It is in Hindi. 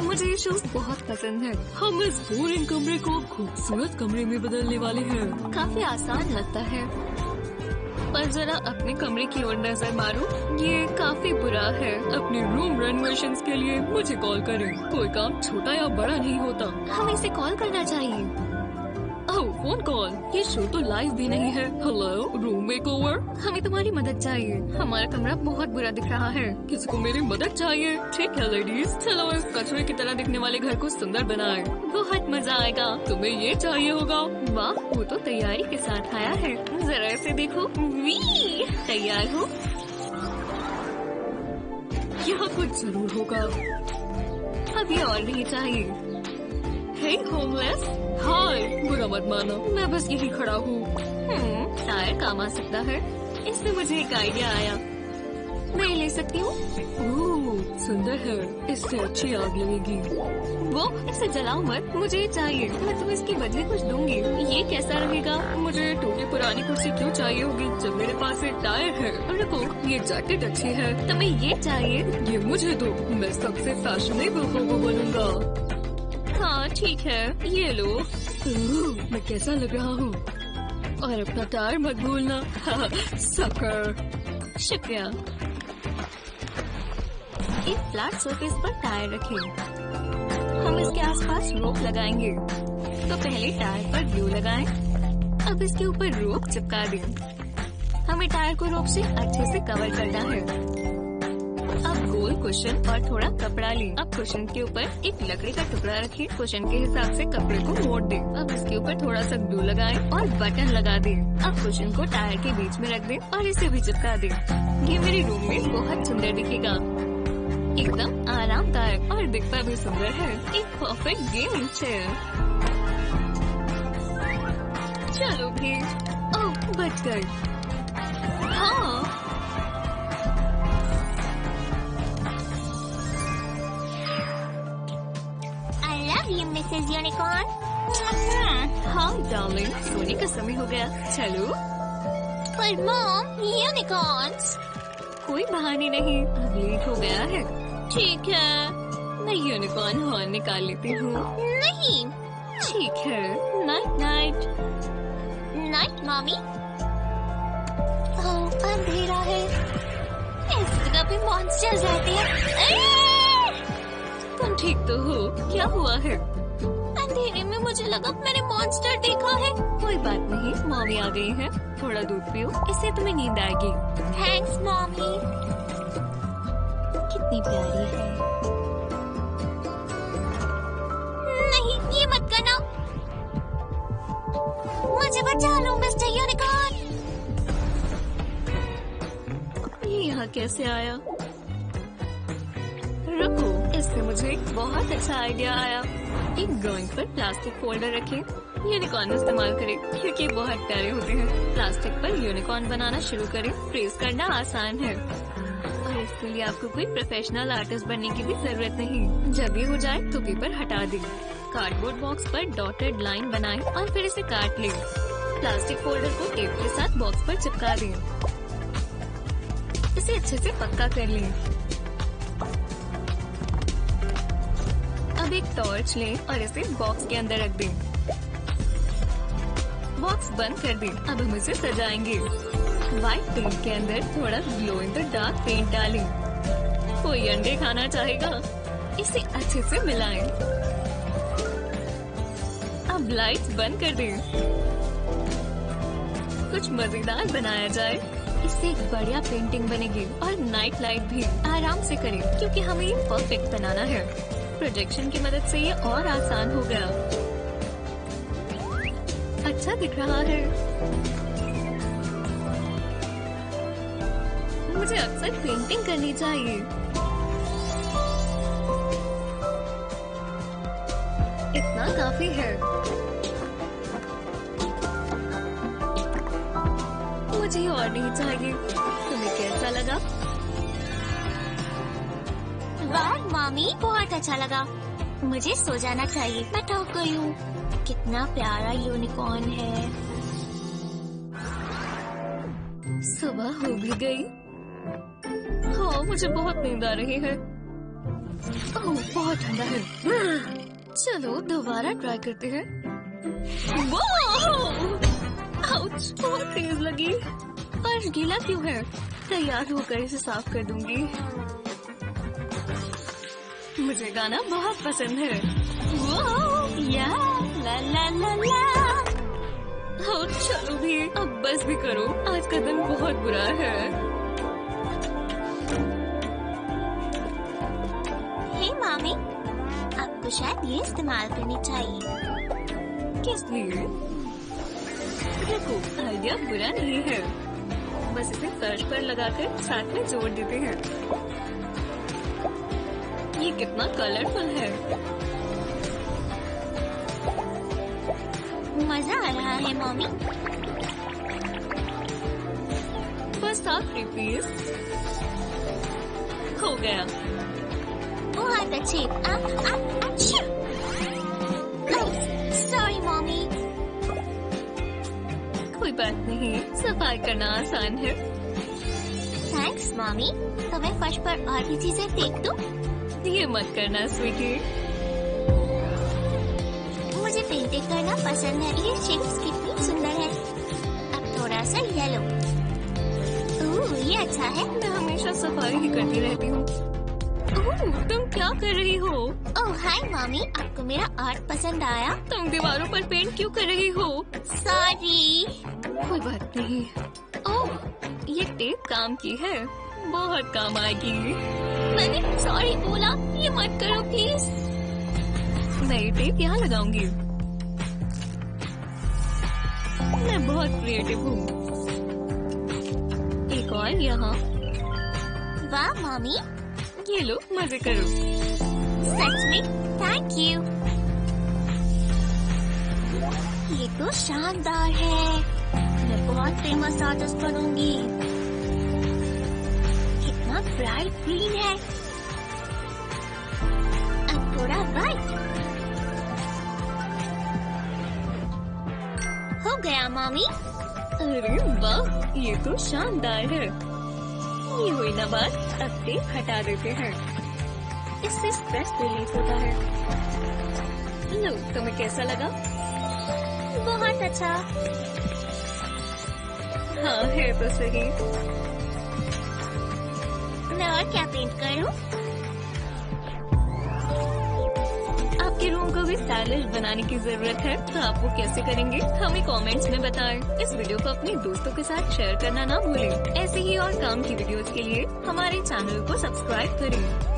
मुझे ये शो बहुत पसंद है। हम इस बोरिंग कमरे को खूबसूरत कमरे में बदलने वाले हैं। काफी आसान लगता है, पर जरा अपने कमरे की ओर नजर मारो, ये काफी बुरा है। अपने रूम रेनोवेशंस के लिए मुझे कॉल करें। कोई काम छोटा या बड़ा नहीं होता, हमें इसे कॉल करना चाहिए। ओह, फोन कॉल। ये शो तो लाइव भी नहीं है। Hello, room makeover. हमें तुम्हारी मदद चाहिए। हमारा कमरा बहुत बुरा दिख रहा है। किसी को मेरी मदद चाहिए। ठीक है लेडीज, चलो इस कचरे की तरह दिखने वाले घर को सुंदर बनाएं। बहुत मजा आएगा। तुम्हें ये चाहिए होगा। वाह, वो तो तैयारी के साथ आया है। जरा इसे देखो। वी, तैयार हो? यहाँ कुछ जरूर होगा। अब ये और नहीं चाहिए। हे होमलेस, हाय, बुरा मत मानो, मैं बस यही खड़ा हूँ। टायर काम आ सकता है। इससे मुझे एक आइडिया आया। मैं ले सकती हूँ? ओह, सुंदर है। इससे अच्छी आग लगेगी। वो, इसे जलाओ मत, मुझे ये चाहिए। मैं तुम्हें इसके बदले कुछ दूंगी। ये कैसा रहेगा? मुझे टूटी पुरानी कुर्सी क्यों चाहिए होगी जब मेरे पास एक टायर है? रुको, ये जैकेट अच्छी है। तुम्हें ये चाहिए? ये मुझे दो, मैं सबसे फैशनेबल होमो बनूंगा। हाँ ठीक है, ये लो। मैं कैसा लग रहा हूँ? और अपना टायर मत भूलना। सकर। शुक्रिया। एक फ्लैट सरफेस पर टायर रखें। हम इसके आसपास रोप लगाएंगे। तो पहले टायर पर ग्लू लगाएं। अब इसके ऊपर रोप चिपका दें। हमें टायर को रोप से अच्छे से कवर करना है। अब गोल कुशन और थोड़ा कपड़ा लें। अब कुशन के ऊपर एक लकड़ी का टुकड़ा रखें। कुशन के हिसाब से कपड़े को मोड़ दें। अब इसके ऊपर थोड़ा सा ग्लू लगाएं और बटन लगा दें। अब कुशन को टायर के बीच में रख दें और इसे भी चिपका दें। ये मेरे रूम में बहुत सुंदर दिखेगा। एकदम आरामदायक और दिखता भी सुंदर है। एक परफेक्ट गेमिंग चेयर। चलो भी। ओह, बच गए। हाँ, ये मिसेज यूनिकॉर्न। हाँ डार्लिंग, सोने का समय हो गया। चलो। पर मॉम, यूनिकॉर्न्स। कोई बहाने नहीं, अब लेट हो गया है। ठीक है, मैं यूनिकॉर्न हॉर्न निकाल लेती हूँ। नहीं। ठीक है, night night. Night mommy. Oh, अंधेरा है। इस जगह पे मॉन्स्टर्स रहते हैं। तुम ठीक तो हो? क्या हुआ है? अंधेरे में मुझे लगा मैंने मॉन्स्टर देखा है। कोई बात नहीं, मॉमी आ गई है। थोड़ा दूध पियो, इससे तुम्हें नींद आएगी। Thanks mommy. कितनी प्यारी है। नहीं, ये मत करना। मुझे बचा लो मिस्टर यूनिकॉर्न। ये यहाँ कैसे आया? रुको, इससे मुझे एक बहुत अच्छा आइडिया आया। एक ड्राइंग पर प्लास्टिक फोल्डर रखें। यूनिकॉर्न इस्तेमाल करें क्योंकि बहुत प्यारे होते हैं। प्लास्टिक पर यूनिकॉर्न बनाना शुरू करें। ट्रेस करना आसान है और इसके लिए आपको कोई प्रोफेशनल आर्टिस्ट बनने की भी जरूरत नहीं। जब ये हो जाए तो पेपर हटा दें। कार्डबोर्ड बॉक्स पर डॉटेड लाइन बनाएं और फिर इसे काट लें। प्लास्टिक फोल्डर को टेप के साथ बॉक्स पर चिपका दें। इसे अच्छे से पक्का कर लें। अब एक टॉर्च लें और इसे बॉक्स के अंदर रख दें। बॉक्स बंद कर दें। अब हम इसे सजाएंगे। व्हाइट पेंट के अंदर थोड़ा glow in the dark paint डालें। कोई अंडे खाना चाहेगा? इसे अच्छे से मिलाएं। अब लाइट्स बंद कर दें। कुछ मजेदार बनाया जाए। इससे एक बढ़िया पेंटिंग बनेगी और नाइट लाइट भी आराम से करें क्योंकि हमें ये परफेक्ट बनाना है। प्रोजेक्शन की मदद से ये और आसान हो गया। अच्छा दिख रहा है। मुझे अक्सर पेंटिंग करनी चाहिए। इतना काफी है। मुझे और नहीं चाहिए। तुम्हें कैसा लगा? वाह मॉमी, बहुत अच्छा लगा। मुझे सो जाना चाहिए, मैं थक गई हूँ। कितना प्यारा यूनिकॉर्न है। सुबह हो भी गई। हाँ, मुझे बहुत नींद आ रही है। ओह, बहुत ठंडा है। चलो दोबारा ट्राई करते हैं। आउच, बहुत तेज लगी। फर्श गीला क्यों है? तैयार होकर इसे साफ कर दूंगी। मुझे गाना बहुत पसंद है। या ला ला ला ला। चलो भी, अब बस भी करो, आज का दिन बहुत बुरा है। हे मामी, आपको शायद ये इस्तेमाल करनी चाहिए। किस लिए? देखो, आइडिया बुरा नहीं है। बस इसे फर्श पर लगाकर साथ में जोड़ देते हैं। ये कितना कलरफुल है। मजा आ रहा है मम्मी। बस आखिरी पीस हो गया। बहुत अच्छे। Sorry mummy. कोई बात नहीं, सफाई करना आसान है। Thanks mummy. तो मैं फर्श पर और भी चीजें फेंक दूं? ये मत करना स्वीटी। मुझे पेंटिंग करना पसंद है। ये शेप्स कितनी सुंदर है। अब थोड़ा सा येलो। ये अच्छा है। मैं हमेशा सफाई ही करती रहती हूँ। तुम क्या कर रही हो? ओह हाय मम्मी, आपको मेरा आर्ट पसंद आया? तुम दीवारों पर पेंट क्यों कर रही हो? सॉरी। कोई बात नहीं। ओह, ये टेप काम की है, बहुत काम आएगी। मैंने सॉरी बोला, ये मत करो प्लीज। मैं ये टेप यहाँ लगाऊंगी। मैं बहुत क्रिएटिव हूँ। एक और यहाँ। वाह मम्मी, ये लो, मजे करो। सच में थैंक यू। ये तो शानदार है। मैं बहुत फेमस आर्टिस्ट बनूंगी। कितना ब्राइट ग्रीन है। अब थोड़ा वाइट हो गया मम्मी। अरे वाह, ये तो शानदार है। ये हुई ना बात, अब टेप हटा देते हैं। इससे स्ट्रेस रिलीफ होता है। लो, तुम्हें कैसा लगा? बहुत अच्छा। हाँ, है तो सही। मैं और क्या पेंट करूं? आपके रूम को भी स्टाइलिश बनाने की जरूरत है, तो आप वो कैसे करेंगे? हमें कमेंट्स में बताएं। इस वीडियो को अपने दोस्तों के साथ शेयर करना ना भूलें। ऐसे ही और काम की वीडियोस के लिए हमारे चैनल को सब्सक्राइब करें।